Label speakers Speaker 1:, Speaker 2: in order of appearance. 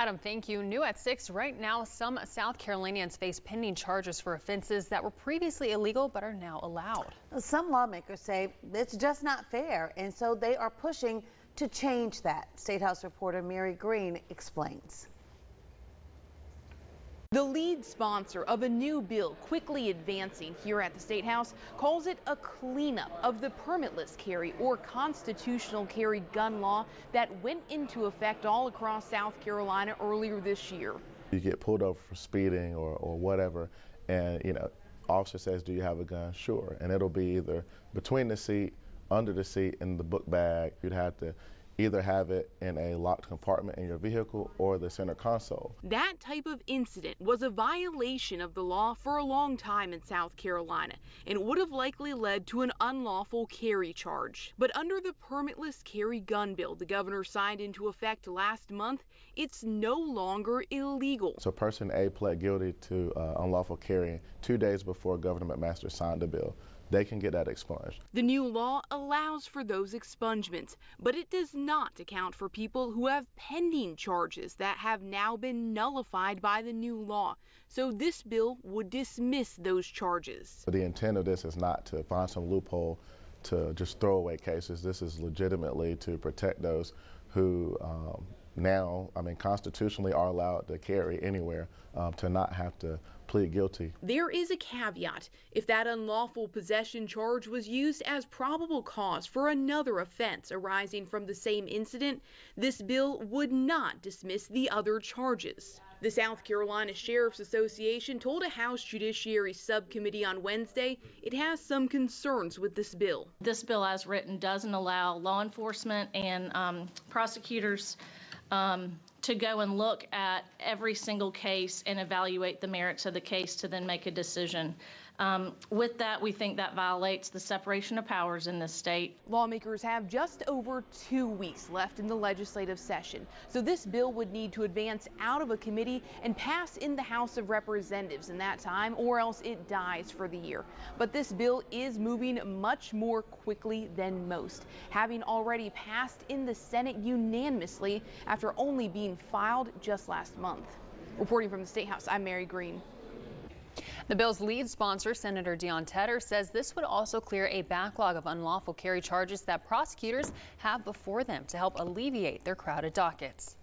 Speaker 1: Adam, thank you. New at 6 right now, some South Carolinians face pending charges for offenses that were previously illegal but are now allowed.
Speaker 2: Some lawmakers say it's just not fair, and so they are pushing to change that. State House reporter Mary Green explains.
Speaker 3: The lead sponsor of a new bill quickly advancing here at the State House calls it a cleanup of the permitless carry or constitutional carry gun law that went into effect all across South Carolina earlier this year.
Speaker 4: You get pulled over for speeding or whatever, and officer says, do you have a gun? Sure. And it'll be either between the seat, under the seat, in the book bag. You'd have to either have it in a locked compartment in your vehicle or the center console.
Speaker 3: That type of incident was a violation of the law for a long time in South Carolina and would have likely led to an unlawful carry charge. But under the permitless carry gun bill the governor signed into effect last month, it's no longer illegal.
Speaker 4: So person A pled guilty to unlawful carrying 2 days before Governor McMaster signed the bill. They can get that expunged.
Speaker 3: The new law allows for those expungements, but it does not account for people who have pending charges that have now been nullified by the new law. So this bill would dismiss those charges.
Speaker 4: The intent of this is not to find some loophole to just throw away cases. This is legitimately to protect those who now, constitutionally are allowed to carry anywhere, to not have to plead guilty.
Speaker 3: There is a caveat. If that unlawful possession charge was used as probable cause for another offense arising from the same incident, this bill would not dismiss the other charges. The South Carolina Sheriff's Association told a House Judiciary Subcommittee on Wednesday it has some concerns with this bill.
Speaker 5: This bill as written doesn't allow law enforcement and prosecutors to go and look at every single case and evaluate the merits of the case to then make a decision. With that, we think that violates the separation of powers in this state.
Speaker 3: Lawmakers have just over 2 weeks left in the legislative session, so this bill would need to advance out of a committee and pass in the House of Representatives in that time, or else it dies for the year. But this bill is moving much more quickly than most, having already passed in the Senate unanimously after only being filed just last month. Reporting from the State House, I'm Mary Green.
Speaker 1: The bill's lead sponsor, Senator Deon Tedder, says this would also clear a backlog of unlawful carry charges that prosecutors have before them to help alleviate their crowded dockets.